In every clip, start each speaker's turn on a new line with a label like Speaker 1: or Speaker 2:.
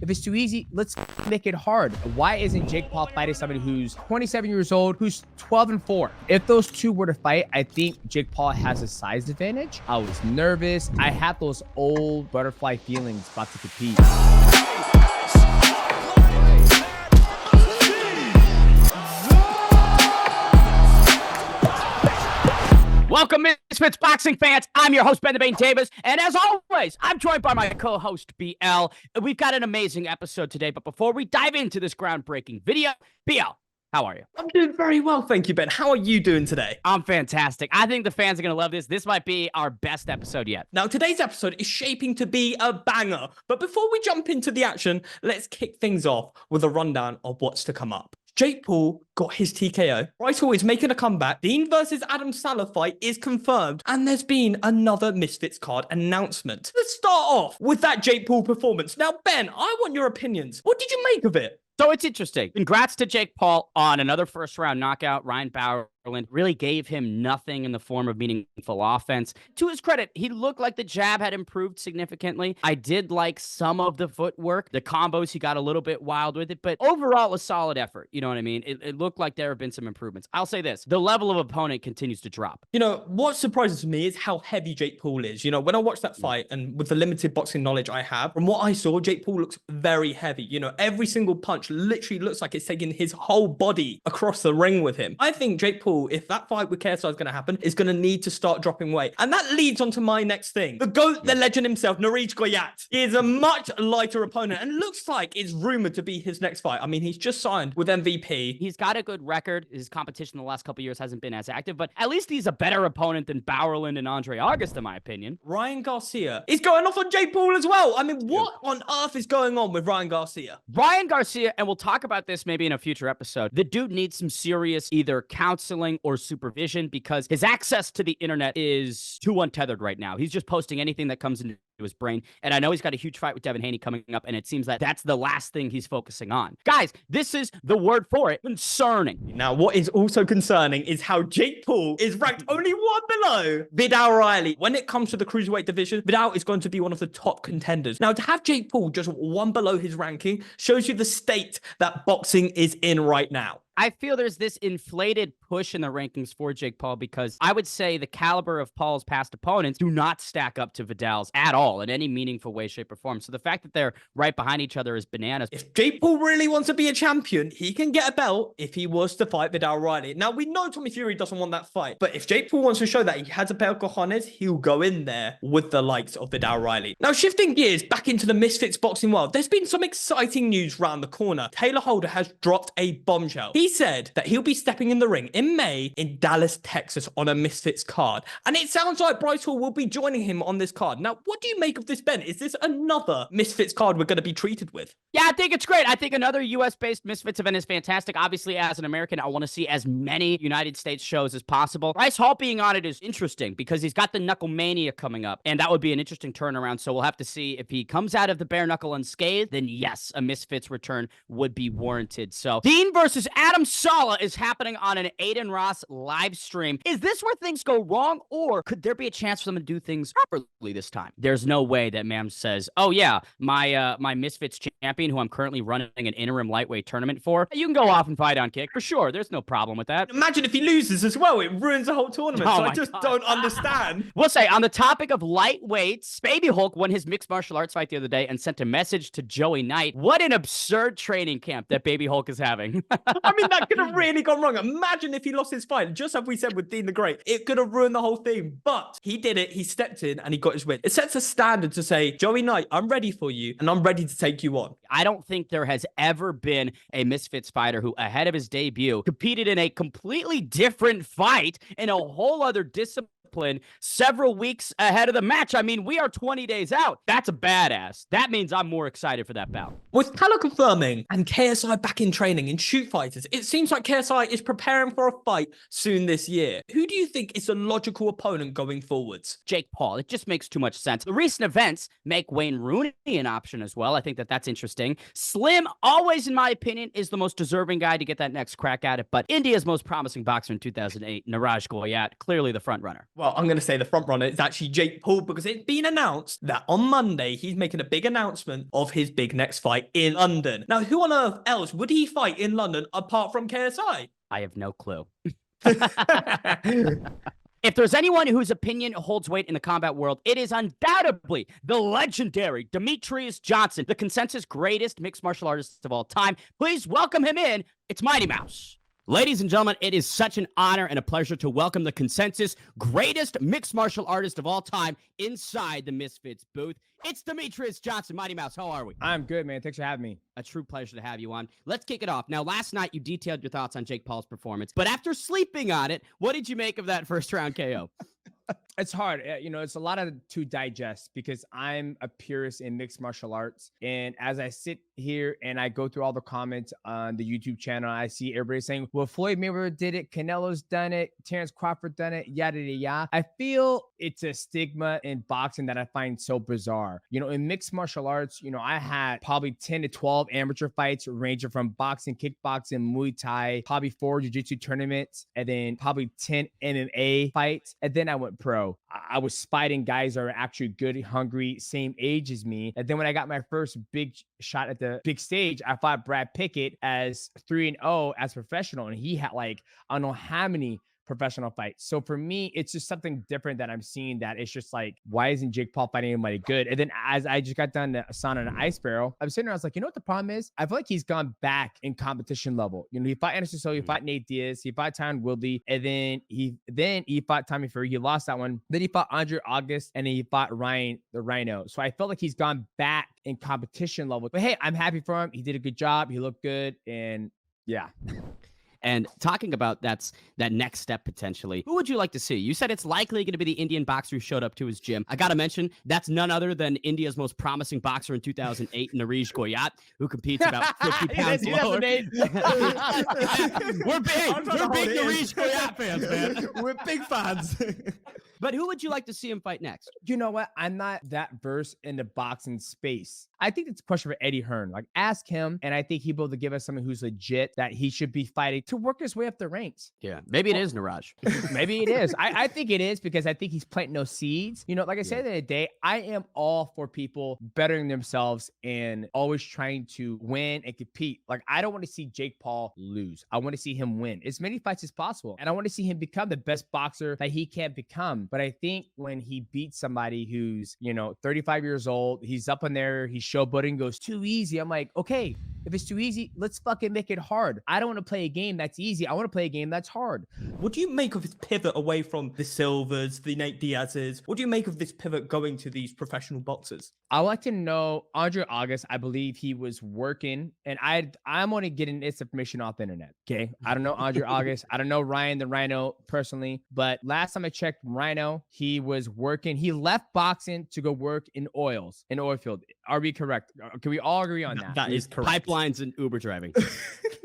Speaker 1: If it's too easy, let's make it hard. Why isn't Jake Paul fighting somebody who's 27 years old, who's 12-4? If those two were to fight, I think Jake Paul has a size advantage. I was nervous. I had those old butterfly feelings about to compete.
Speaker 2: Welcome, Misfits Boxing fans. I'm your host, Ben the Bane Davis. And as always, I'm joined by my co-host, BL. We've got an amazing episode today. But before we dive into this groundbreaking video, BL, how are you?
Speaker 3: I'm doing very well, thank you, Ben. How are you doing today?
Speaker 2: I'm fantastic. I think the fans are going to love this. This might be our best episode yet.
Speaker 3: Now, today's episode is shaping to be a banger. But before we jump into the action, let's kick things off with a rundown of what's to come up. Jake Paul got his TKO. Bryce Hall is making a comeback. Dean versus Adam Salah fight is confirmed. And there's been another Misfits card announcement. Let's start off with that Jake Paul performance. Now, Ben, I want your opinions. What did you make of it?
Speaker 2: So it's interesting. Congrats to Jake Paul on another first-round knockout. Ryan Bowerland really gave him nothing in the form of meaningful offense. To his credit, he looked like the jab had improved significantly. I did like some of the footwork. The combos, he got a little bit wild with it, but overall a solid effort. You know what I mean? It looked like there have been some improvements. I'll say this. The level of opponent continues to drop.
Speaker 3: You know, what surprises me is how heavy Jake Paul is. You know, when I watched that fight and with the limited boxing knowledge I have, from what I saw, Jake Paul looks very heavy. You know, every single punch literally looks like it's taking his whole body across the ring with him. I think Jake Paul, if that fight with KSI is going to happen, is going to need to start dropping weight. And that leads on to my next thing. The GOAT, the legend himself, Norij Goyat, is a much lighter opponent and looks like it's rumored to be his next fight. I mean, he's just signed with MVP.
Speaker 2: He's got a good record. His competition the last couple of years hasn't been as active, but at least he's a better opponent than Bowerland and Andre August, in my opinion.
Speaker 3: Ryan Garcia is going off on Jake Paul as well. I mean, what on earth is going on with Ryan Garcia?
Speaker 2: Ryan Garcia, and we'll talk about this maybe in a future episode, the dude needs some serious either counseling or supervision because his access to the internet is too untethered right now. He's just posting anything that comes into his brain. And I know he's got a huge fight with Devin Haney coming up, and it seems that that's the last thing he's focusing on. Guys, this is the word for it, concerning.
Speaker 3: Now, what is also concerning is how Jake Paul is ranked only one below Vidal Riley. When it comes to the cruiserweight division, Vidal is going to be one of the top contenders. Now, to have Jake Paul just one below his ranking shows you the state that boxing is in right now.
Speaker 2: I feel there's this inflated push in the rankings for Jake Paul because I would say the caliber of Paul's past opponents do not stack up to Vidal's at all in any meaningful way, shape, or form. So the fact that they're right behind each other is bananas.
Speaker 3: If Jake Paul really wants to be a champion, he can get a belt if he was to fight Vidal Riley. Now, we know Tommy Fury doesn't want that fight, but if Jake Paul wants to show that he has a pair of cojones, he'll go in there with the likes of Vidal Riley. Now, shifting gears back into the Misfits boxing world, there's been some exciting news around the corner. Taylor Holder has dropped a bombshell. He said that he'll be stepping in the ring in May in Dallas, Texas on a Misfits card. And it sounds like Bryce Hall will be joining him on this card. Now, what do you make of this, Ben? Is this another Misfits card we're going to be treated with?
Speaker 2: Yeah, I think it's great. I think another US-based Misfits event is fantastic. Obviously, as an American, I want to see as many United States shows as possible. Bryce Hall being on it is interesting because he's got the Knuckle Mania coming up, and that would be an interesting turnaround. So we'll have to see if he comes out of the bare knuckle unscathed, then yes, a Misfits return would be warranted. So Dean versus Adam Salah is happening on an Aiden Ross live stream. Is this where things go wrong, or could there be a chance for them to do things properly this time? There's no way that Mam says, oh yeah, my Misfits champion, who I'm currently running an interim lightweight tournament for, you can go off and fight on kick. For sure, there's no problem with that.
Speaker 3: Imagine if he loses as well. It ruins the whole tournament.
Speaker 2: Oh
Speaker 3: so I just don't understand.
Speaker 2: We'll say, on the topic of lightweights, Baby Hulk won his mixed martial arts fight the other day and sent a message to Joey Knight. What an absurd training camp that Baby Hulk is having.
Speaker 3: I mean, that could have really gone wrong. Imagine if he lost his fight, just as we said with Dean the Great. It could have ruined the whole thing, but he did it. He stepped in and he got his win. It sets a standard to say, Joey Knight, I'm ready for you and I'm ready to take you on.
Speaker 2: I don't think there has ever been a Misfits fighter who, ahead of his debut, competed in a completely different fight in a whole other discipline several weeks ahead of the match. I mean, we are 20 days out. That's a badass. That means I'm more excited for that bout.
Speaker 3: With Tala confirming and KSI back in training in shoot fighters, it seems like KSI is preparing for a fight soon this year. Who do you think is the logical opponent going forwards?
Speaker 2: Jake Paul. It just makes too much sense. The recent events make Wayne Rooney an option as well. I think that that's interesting. Slim, always in my opinion, is the most deserving guy to get that next crack at it, but India's most promising boxer in 2008, Norij Goyat, clearly the front runner.
Speaker 3: Well, I'm going to say the front runner is actually Jake Paul because it's been announced that on Monday he's making a big announcement of his big next fight in London. Now, who on earth else would he fight in London apart from KSI?
Speaker 2: I have no clue. If there's anyone whose opinion holds weight in the combat world, it is undoubtedly the legendary Demetrius Johnson, the consensus greatest mixed martial artist of all time. Please welcome him in. It's Mighty Mouse. Ladies and gentlemen, it is such an honor and a pleasure to welcome the consensus greatest mixed martial artist of all time inside the Misfits booth. It's Demetrius Johnson. Mighty Mouse, how are we?
Speaker 1: I'm good, man. Thanks for having me.
Speaker 2: A true pleasure to have you on. Let's kick it off. Now, last night you detailed your thoughts on Jake Paul's performance, but after sleeping on it, what did you make of that first round KO?
Speaker 1: It's hard. It's a lot to digest because I'm a purist in mixed martial arts. And as I sit here and I go through all the comments on the YouTube channel, I see everybody saying, well, Floyd Mayweather did it, Canelo's done it, Terrence Crawford done it, yada, yada, yada. I feel it's a stigma in boxing that I find so bizarre. In mixed martial arts, I had probably 10 to 12 amateur fights ranging from boxing, kickboxing, Muay Thai, probably 4 jiu-jitsu tournaments, and then probably 10 MMA fights. And then I went pro. I was fighting guys that are actually good, hungry, same age as me. And then when I got my first big shot at the big stage, I fought Brad Pickett as 3-0 as professional. And he had I don't know how many professional fights. So for me, it's just something different that I'm seeing that it's just why isn't Jake Paul fighting anybody good? And then as I just got done the sauna and ice barrel, I'm sitting there, I was like, you know what the problem is? I feel like he's gone back in competition level. He fought Anderson Silva, he fought Nate Diaz, he fought Tyron Woodley, and then he fought Tommy Fury. He lost that one. Then he fought Andre August, and then he fought Ryan the Rhino. So I felt like he's gone back in competition level. But hey, I'm happy for him. He did a good job. He looked good. And yeah.
Speaker 2: And talking about that next step potentially, who would you like to see? You said it's likely going to be the Indian boxer who showed up to his gym. I got to mention, that's none other than India's most promising boxer in 2008, Naresh Goyat, who competes about 50 pounds lower. We're big Naresh Goyat fans, man.
Speaker 1: We're big fans.
Speaker 2: But who would you like to see him fight next?
Speaker 1: You know what? I'm not that versed in the boxing space. I think it's a question for Eddie Hearn. Ask him, and I think he'll be able to give us someone who's legit that he should be fighting to work his way up the ranks.
Speaker 2: Yeah, maybe it is Niraj.
Speaker 1: Maybe it is. I think it is because I think he's planting those seeds. Like I said the other day, I am all for people bettering themselves and always trying to win and compete. I don't want to see Jake Paul lose. I want to see him win as many fights as possible. And I want to see him become the best boxer that he can become. But I think when he beats somebody who's, 35 years old, he's up in there, he's showboating, goes too easy. I'm like, okay, if it's too easy, let's fucking make it hard. I don't want to play a game that's easy. I want to play a game that's hard.
Speaker 3: What do you make of his pivot away from the Silvers, the Nate Diaz's? What do you make of this pivot going to these professional boxers?
Speaker 1: I like to know Andre August. I believe he was working, and I'm only getting this information off the internet. Okay, I don't know Andre August. I don't know Ryan the Rhino personally, but last time I checked, Rhino, he was working. He left boxing to go work in oil field. Are we correct? Can we all agree on that?
Speaker 3: That is correct.
Speaker 2: Pipelines and Uber driving.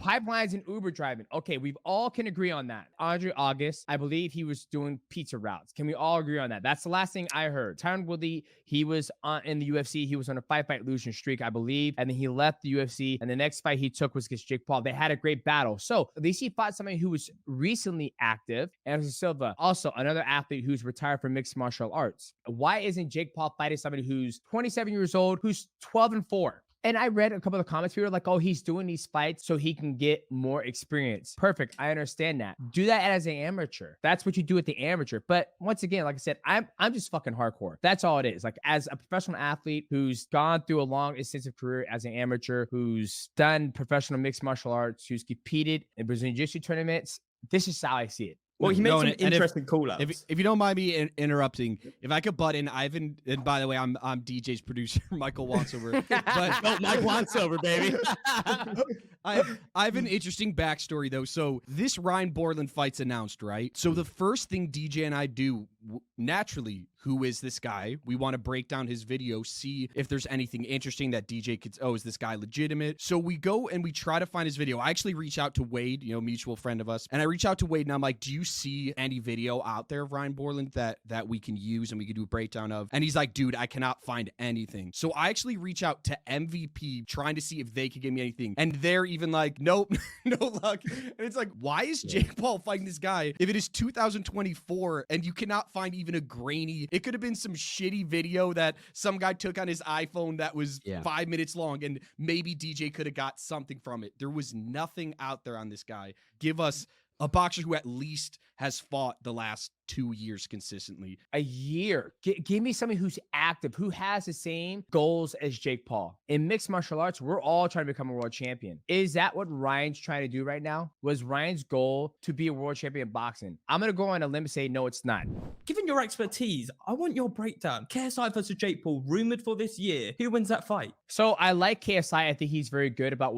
Speaker 1: Pipelines and Uber driving. Okay, we all can agree on that. Andre August, I believe he was doing pizza routes. Can we all agree on that? That's the last thing I heard. Tyron Woodley, he was in the UFC. He was on a fight losing streak, I believe. And then he left the UFC. And the next fight he took was against Jake Paul. They had a great battle. So at least he fought somebody who was recently active. Anderson Silva, also another athlete who's retired from mixed martial arts. Why isn't Jake Paul fighting somebody who's 27 years old, who's 12-4? And I read a couple of comments. People were like, oh, he's doing these fights so he can get more experience. Perfect. I understand that. Do that as an amateur. That's what you do at the amateur. But once again, like I said, I'm just fucking hardcore. That's all it is. As a professional athlete who's gone through a long, extensive career as an amateur, who's done professional mixed martial arts, who's competed in Brazilian Jiu-Jitsu tournaments, this is how I see it.
Speaker 3: Well, he made some
Speaker 4: and
Speaker 3: interesting call-outs.
Speaker 4: If you don't mind me interrupting, if I could butt in, Ivan, and by the way, I'm DJ's producer, Michael Wansover. But
Speaker 2: Mike Wansover, baby.
Speaker 4: I have an interesting backstory, though. So this Ryan Borland fight's announced, right? So the first thing DJ and I do, naturally, who is this guy? We want to break down his video, see if there's anything interesting that DJ could, is this guy legitimate? So we go and we try to find his video. I actually reach out to Wade, mutual friend of us, and I reach out to Wade and I'm like, do you see any video out there of Ryan Borland that we can use and we can do a breakdown of? And he's like, dude, I cannot find anything. So I actually reach out to MVP trying to see if they could give me anything. And they're even like, nope, no luck. And it's like, why is Jake Paul fighting this guy if it is 2024 and you cannot find even a grainy. It could have been some shitty video that some guy took on his iPhone that was 5 minutes long, and maybe DJ could have got something from it. There was nothing out there on this guy. Give us a boxer who at least has fought the last 2 years consistently.
Speaker 1: A year. Give me somebody who's active, who has the same goals as Jake Paul. In mixed martial arts, we're all trying to become a world champion. Is that what Ryan's trying to do right now? Was Ryan's goal to be a world champion in boxing? I'm going to go on a limb and say, no, it's not.
Speaker 3: Given your expertise, I want your breakdown. KSI versus Jake Paul, rumored for this year. Who wins that fight?
Speaker 1: So I like KSI. I think he's very good about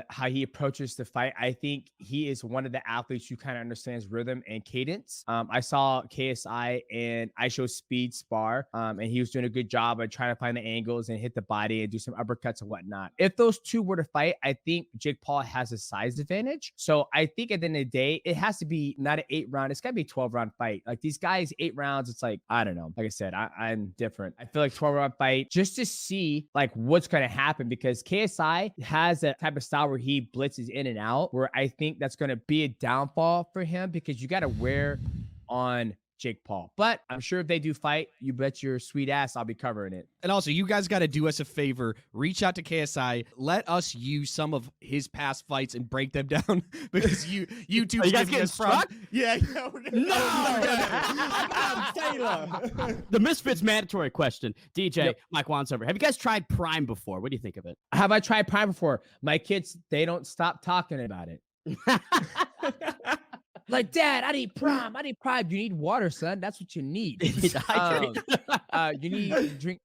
Speaker 1: how he approaches the fight. I think he is one of the athletes who kind of understands rhythm and cadence. I saw KSI and IShowSpeed spar, and he was doing a good job of trying to find the angles and hit the body and do some uppercuts and whatnot. If those two were to fight, I think Jake Paul has a size advantage. So I think at the end of the day, it has to be not an 8-round. It's got to be a 12-round fight. Like these guys, 8 rounds, it's like, I don't know. Like I said, I'm different. I feel like 12-round fight just to see like what's going to happen, because KSI has a type of style where he blitzes in and out, where I think that's going to be a downfall for him, because you got to wear on Jake Paul. But I'm sure if they do fight, you bet your sweet ass I'll be covering it.
Speaker 4: And also, you guys got to do us a favor. Reach out to KSI. Let us use some of his past fights and break them down, because YouTube's
Speaker 2: Are you guys
Speaker 4: giving
Speaker 2: getting
Speaker 4: us
Speaker 2: struck?
Speaker 4: Yeah.
Speaker 3: Taylor.
Speaker 2: The Misfits mandatory question. DJ, Mike Wansover. Have you guys tried Prime before? What do you think of it?
Speaker 1: Have I tried Prime before? My kids, they don't stop talking about it. Like, Dad, I need Prime. I need Prime. You need water, son. That's what you need. You need to drink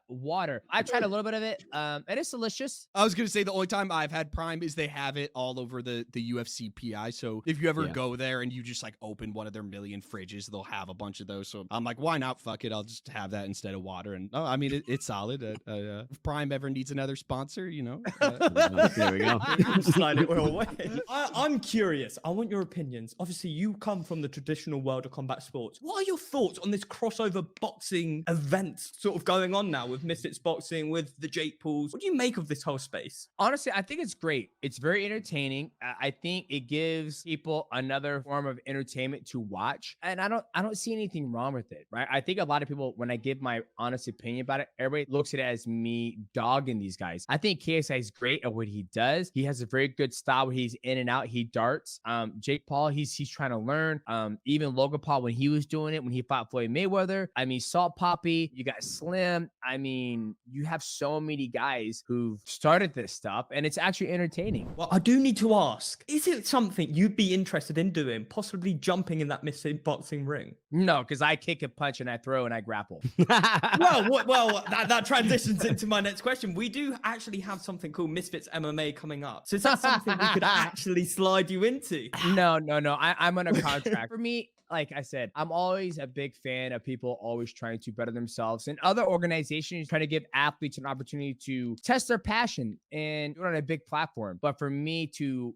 Speaker 1: water. I tried a little bit of it, and it's delicious.
Speaker 4: I was going to say the only time I've had Prime is they have it all over the UFC PI. So if you ever go there and you just like open one of their million fridges, they'll have a bunch of those. So I'm like, why not? Fuck it. I'll just have that instead of water. And I mean, it's solid. If Prime ever needs another sponsor, you know.
Speaker 2: There we go.
Speaker 3: Slide it all away. I'm curious. I want your opinions. Obviously, you come from the traditional world of combat sports. What are your thoughts on this crossover boxing event sort of going on now with Misfits Boxing, with the Jake Pauls? What do you make of this whole space?
Speaker 1: Honestly, I think it's great. It's very entertaining. I think it gives people another form of entertainment to watch, and I don't see anything wrong with it, right? I think a lot of people, when I give my honest opinion about it, everybody looks at it as me dogging these guys. I think KSI is great at what he does. He has a very good style where he's in and out. He darts. Jake Paul, he's trying to learn. Even Logan Paul, when he was doing it, when he fought Floyd Mayweather, I mean, Salt Poppy, you got Slim. I mean, you have so many guys who've started this stuff, and it's actually entertaining.
Speaker 3: Well, I do need to ask, is it something you'd be interested in doing, possibly jumping in that Misfits Boxing ring?
Speaker 1: No, because I kick and punch and I throw and I grapple.
Speaker 3: Well, that transitions into my next question. We do actually have something called Misfits MMA coming up. So is that something we could actually slide you into?
Speaker 1: No. I'm on a contract. For me, like I said, I'm always a big fan of people always trying to better themselves, and other organizations trying to give athletes an opportunity to test their passion and do it on a big platform. But for me to,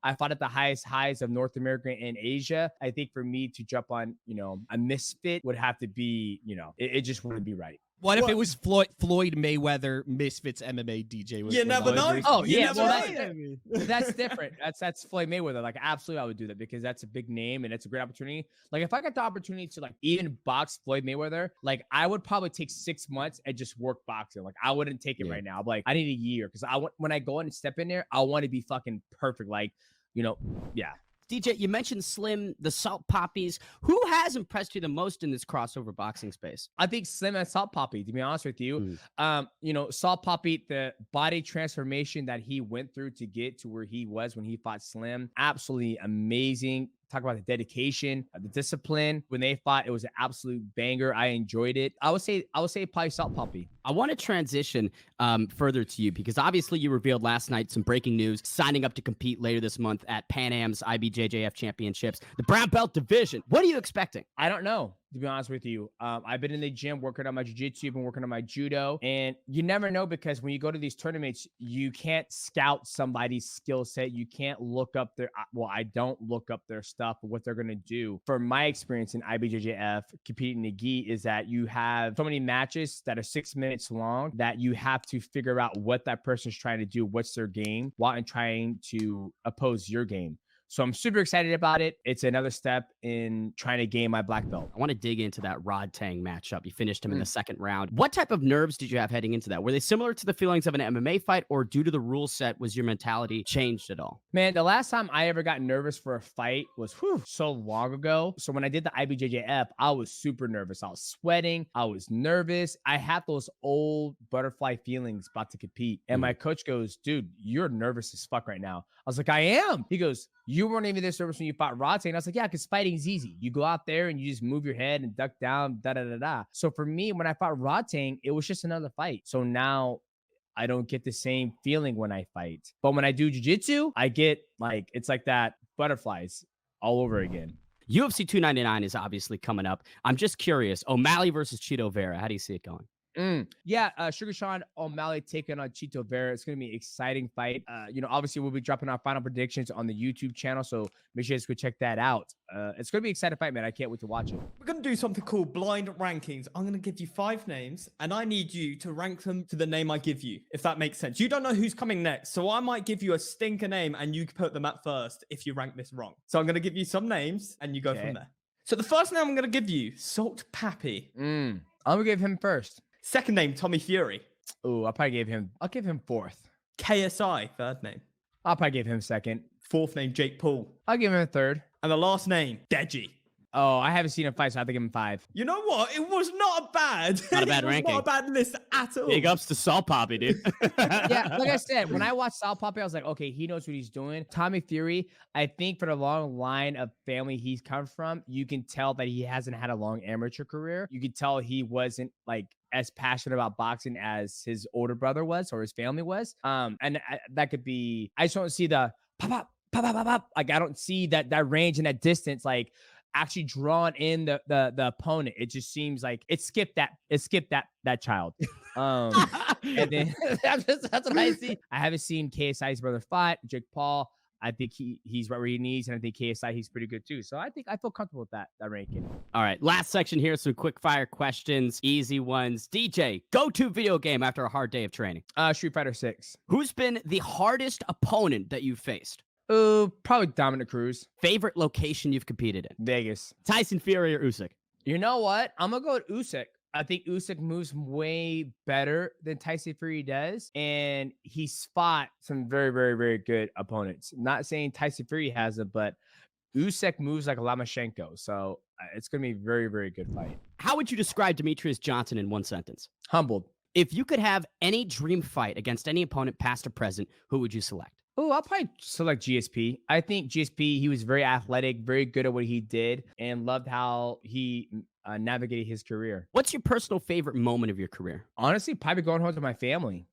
Speaker 1: I fought at the highest highs of North America and Asia. I think for me to jump on, a misfit would have to be, it just wouldn't be right.
Speaker 4: What if it was Floyd Mayweather Misfits MMA DJ?
Speaker 3: You never know.
Speaker 1: Oh, yeah. Well,
Speaker 3: know.
Speaker 1: that's different. That's Floyd Mayweather. Like, absolutely, I would do that, because that's a big name and it's a great opportunity. Like, if I got the opportunity to like even box Floyd Mayweather, like I would probably take 6 months and just work boxing. Like, I wouldn't take it right now. I'm like, I need a year, because when I go in and step in there, I want to be fucking perfect. Like, yeah.
Speaker 2: DJ, you mentioned Slim, the Salt Poppies. Who has impressed you the most in this crossover boxing space?
Speaker 1: I think Slim and Salt Poppy, to be honest with you. Salt Poppy, the body transformation that he went through to get to where he was when he fought Slim, absolutely amazing. Talk about the dedication, the discipline. When they fought, it was an absolute banger. I enjoyed it. I would say probably Salt Poppy.
Speaker 2: I want to transition further to you, because obviously you revealed last night some breaking news, signing up to compete later this month at Pan Am's IBJJF Championships, the brown belt division. What are you expecting?
Speaker 1: I don't know, to be honest with you. I've been in the gym working on my jiu-jitsu, been working on my judo, and you never know, because when you go to these tournaments, you can't scout somebody's skill set. You can't look up I don't look up their stuff or what they're going to do. From my experience in IBJJF competing in the gi is that you have so many matches that are 6 minutes long that you have to figure out what that person's trying to do, what's their game, while trying to oppose your game. So I'm super excited about it. It's another step in trying to gain my black belt.
Speaker 2: I want to dig into that Rod Tang matchup. You finished him in the second round. What type of nerves did you have heading into that? Were they similar to the feelings of an MMA fight, or due to the rule set, was your mentality changed at all?
Speaker 1: Man, the last time I ever got nervous for a fight was so long ago. So when I did the IBJJF, I was super nervous. I was sweating. I was nervous. I had those old butterfly feelings about to compete. And my coach goes, dude, you're nervous as fuck right now. I was like, I am. He goes, you weren't even this nervous when you fought Rod Tang. I was like, yeah, because fighting's easy. You go out there and you just move your head and duck down, da-da-da-da. So for me, when I fought Rod Tang, it was just another fight. So now I don't get the same feeling when I fight. But when I do jiu-jitsu, I get like, it's like that butterflies all over again.
Speaker 2: UFC 299 is obviously coming up. I'm just curious. O'Malley versus Chito Vera. How do you see it going?
Speaker 1: Yeah, Sugar Sean O'Malley taking on Chito Vera. It's going to be an exciting fight. Obviously we'll be dropping our final predictions on the YouTube channel, so make sure you guys go check that out. It's going to be an exciting fight, man. I can't wait to watch it.
Speaker 3: We're going to do something called blind rankings. I'm going to give you 5 names, and I need you to rank them to the name I give you, if that makes sense. You don't know who's coming next, so I might give you a stinker name, and you put them at first if you rank this wrong. So I'm going to give you some names, and you go from there. So the first name I'm going to give you, Salt Pappy.
Speaker 1: I'm going to give him first.
Speaker 3: Second name, Tommy Fury.
Speaker 1: I'll give him 4th.
Speaker 3: KSI, third name.
Speaker 1: I'll probably give him 2nd.
Speaker 3: Fourth name, Jake Paul.
Speaker 1: I'll give him 3rd.
Speaker 3: And the last name, Deji.
Speaker 1: Oh, I haven't seen him fight, so I have to give him 5.
Speaker 3: You know what? It was not a bad.
Speaker 2: Not a bad ranking.
Speaker 3: Not a bad list at all.
Speaker 2: Big ups to Salt Poppy, dude.
Speaker 1: Yeah, like I said, when I watched Sal Poppy, I was like, okay, he knows what he's doing. Tommy Fury, I think for the long line of family he's come from, you can tell that he hasn't had a long amateur career. You can tell he wasn't like as passionate about boxing as his older brother was or his family was. That could be, I just don't see the pop, pop, pop, pop, pop, pop. Like, I don't see that range and that distance, like, actually drawn in the opponent. It just seems like it skipped that child. And then that's what I see. I haven't seen KSI's brother fight, Jake Paul. I think he's right where he needs, and I think KSI, he's pretty good too. So I feel comfortable with that ranking.
Speaker 2: All right, last section here, some quick fire questions, easy ones. DJ, go-to video game after a hard day of training.
Speaker 1: Street Fighter 6.
Speaker 2: Who's been the hardest opponent that you've faced?
Speaker 1: Probably Dominic Cruz.
Speaker 2: Favorite location you've competed in?
Speaker 1: Vegas.
Speaker 2: Tyson Fury or Usyk?
Speaker 1: You know what? I'm gonna go with Usyk. I think Usyk moves way better than Tyson Fury does, and he's fought some very, very, very good opponents. Not saying Tyson Fury has it, but Usyk moves like a Lomachenko, so it's gonna be a very, very good fight.
Speaker 2: How would you describe Demetrius Johnson in one sentence?
Speaker 1: Humbled.
Speaker 2: If you could have any dream fight against any opponent, past or present, who would you select?
Speaker 1: I'll probably select GSP. I think GSP, he was very athletic, very good at what he did, and loved how he navigated his career.
Speaker 2: What's your personal favorite moment of your career?
Speaker 1: Honestly, probably going home to my family.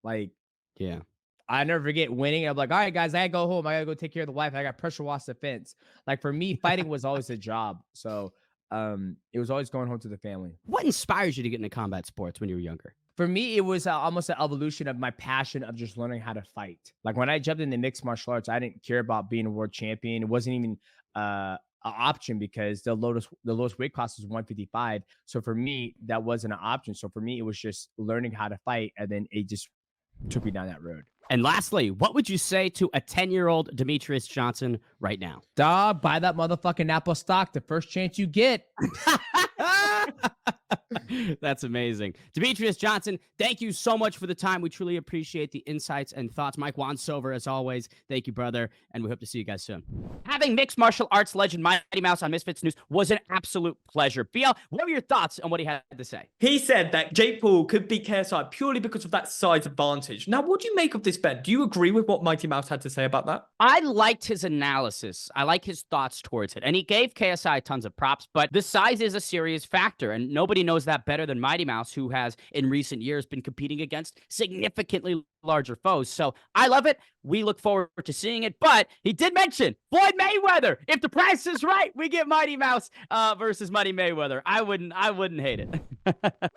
Speaker 1: Like,
Speaker 2: yeah.
Speaker 1: I never forget winning. I'm like, all right, guys, I gotta go home. I gotta go take care of the wife. I got pressure wash the fence. Like, for me, fighting was always a job. So it was always going home to the family.
Speaker 2: What inspires you to get into combat sports when you were younger?
Speaker 1: For me, it was almost an evolution of my passion of just learning how to fight. Like, when I jumped into mixed martial arts, I didn't care about being a world champion. It wasn't even an option because the lowest weight class was 155. So for me, that wasn't an option. So for me, it was just learning how to fight, and then it just took me down that road.
Speaker 2: And lastly, what would you say to a 10-year-old Demetrius Johnson right now?
Speaker 1: Dog, buy that motherfucking Apple stock the first chance you get.
Speaker 2: That's amazing. Demetrius Johnson, thank you so much for the time. We truly appreciate the insights and thoughts. Mike Wansover, as always, thank you, brother, and we hope to see you guys soon. Having mixed martial arts legend Mighty Mouse on Misfits News was an absolute pleasure. BL, what were your thoughts on what he had to say?
Speaker 3: He said that Jake Paul could beat KSI purely because of that size advantage. Now, what do you make of this bet? Do you agree with what Mighty Mouse had to say about that?
Speaker 2: I liked his analysis. I like his thoughts towards it. And he gave KSI tons of props, but the size is a serious factor, and nobody knows that better than Mighty Mouse, who has in recent years been competing against significantly larger foes. So I love it. We look forward to seeing it. But he did mention Floyd Mayweather. If the price is right, we get Mighty Mouse versus Mighty Mayweather. I wouldn't hate it.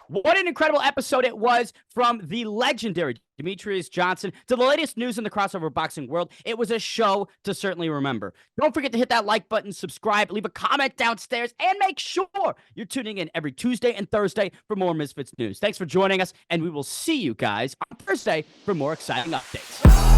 Speaker 2: What an incredible episode it was from the legendary Demetrius Johnson to the latest news in the crossover boxing world. It was a show to certainly remember. Don't forget to hit that like button, subscribe, leave a comment downstairs, and make sure you're tuning in every Tuesday and Thursday for more Misfits news. Thanks for joining us, and we will see you guys on Thursday for more exciting updates.